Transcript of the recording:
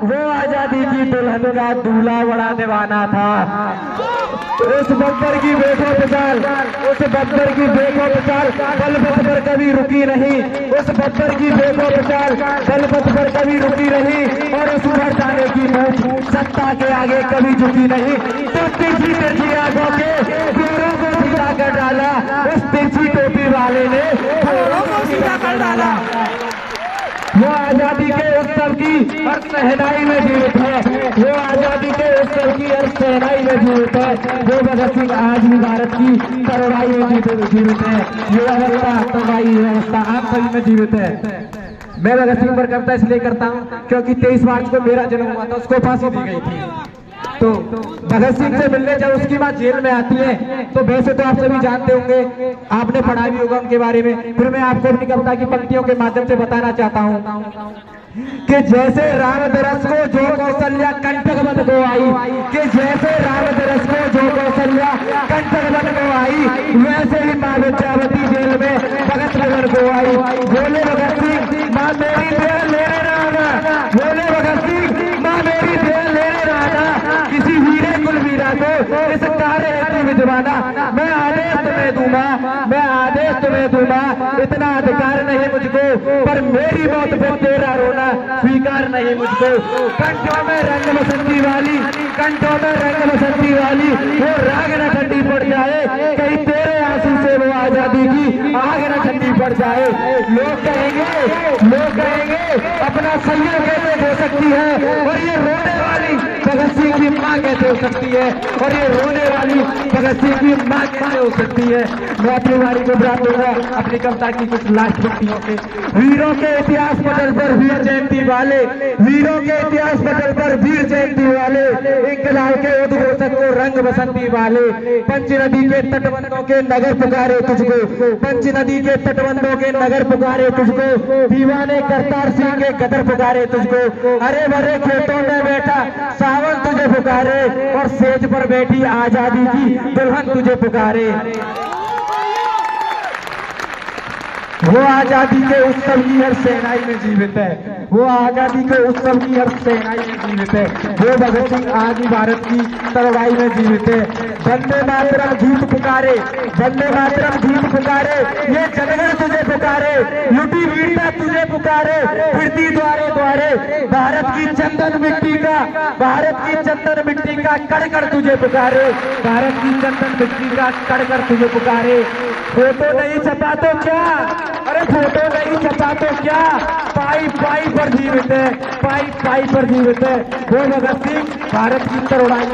वो आजादी की दुल्हन का दूल्हा बड़ा दीवाना था। उस बब्बर की बेखो पचाल, उस बब्बर की बेखो पचाल बलपत पर कभी रुकी नहीं। उस बब्बर की बेखो पचाल बलपत पर कभी रुकी नहीं। और उस उभर जाने की मूंछ सत्ता के आगे कभी झुकी नहीं। तो तिरछी तिरछी आंखों के गोरों को सीधा कर डाला, उस तिरछी टोपी वाले ने गोरों को सीधा कर डाला। वो आजादी के उत्सव की हर सहनाई में जीवित है। वो आजादी के उत्सव की हर सहनाई में जीवित है। वो भगत सिंह आज भी भारत की तरुणाई में जीवित है। ये अवस्था तरुणाई व्यवस्था आप सभी में जीवित है। मैं भगत सिंह पर कविता इसलिए करता हूँ क्योंकि 23 मार्च को मेरा जन्म हुआ था, उसको फांसी दी गई थी। तो भगत सिंह से मिलने जब उसकी माँ जेल में आती है तो वैसे तो आप सभी जानते होंगे, आपने पढ़ा भी होगा उनके बारे में। फिर मैं आपको अपनी कविता की पंक्तियों के माध्यम से बताना चाहता हूँ कि जैसे राम दरस को जो कौशल्या कंटक बन को आई, कि जैसे राम दरस को जो कौशल्या कंटक बन को आई, वैसे ही माँ विद्यावती जेल में भगत लगन को आई। बोले भगत सिंह माँ मेरी दया लेने राना, बोले भगत सिंह माँ मेरी दया लेने राना, किसी वीरे कुलवीरा को इस कार्य हेतु विद्वाना। मैं आदेश तुम्हें दूंगा, मैं आदेश तुम्हें दूंगा, इतना अधिकार नहीं मुझको, पर मेरी मौत पे तेरा रोना स्वीकार नहीं मुझको। कंठों में रंग बसंती वाली, कंठों में रंग बसंती वाली वो राग न ठंडी पड़ जाए, कहीं तेरे आंसू से वो आजादी की आग न ठंडी पड़ जाए। लोग कहेंगे अपना संयम कैसे हो सकती है, और ये रोने वाली भगत सिंह की मां कैसे हो सकती है, और ये रोने वाली भगत सिंह की मां कैसे हो सकती है। मैं अपनी वारी को विराम दूंगा अपनी कविता की कुछ लास्ट पंक्तियों से। वीरों के इतिहास पटल पर वीर जयंती वाले, वीरों के इतिहास पटल पर वीर जयंती वाले, इंकलाब के उद्घोषक को रंग बसंती वाले, पंच नदी के तटबंधों के नगर पुकारे तुझको, पंच नदी के तटबंधों के नगर पुकारे तुझको, दीवाने करतार सिंह के गदर पुकारे तुझको, हरे भरे खेतों में बैठा सावन तुझे पुकारे, और सेज पर बैठी आजादी की दुल्हन तुझे पुकारे। वो आजादी के उत्सव की हर सेनाई में जीवित है। वो आजादी के उत्सव की हर सेनाई में जीवित है। वो भगत सिंह आज भी भारत की तरुणाई में जीवित है। वंदे मातरम गीत पुकारे, वंदे मातरम गीत पुकारे, ये जनगण तुझे पुकारे, लुटी वीरता तुझे पुकारे, फिरती द्वारे द्वारे भारत की चंदन मिट्टी का, भारत की चंदन मिट्टी का कड़कड़ तुझे पुकारे, भारत की चंदन मिट्टी का कड़कड़ तुझे पुकारे। फोटो नहीं छपा तो क्या, अरे फोटो नहीं छपा तो क्या, पाई पाई पर जीवित है, पाई पाई पर जीवित है। वो भगत सिंह भारत की तरुणाई।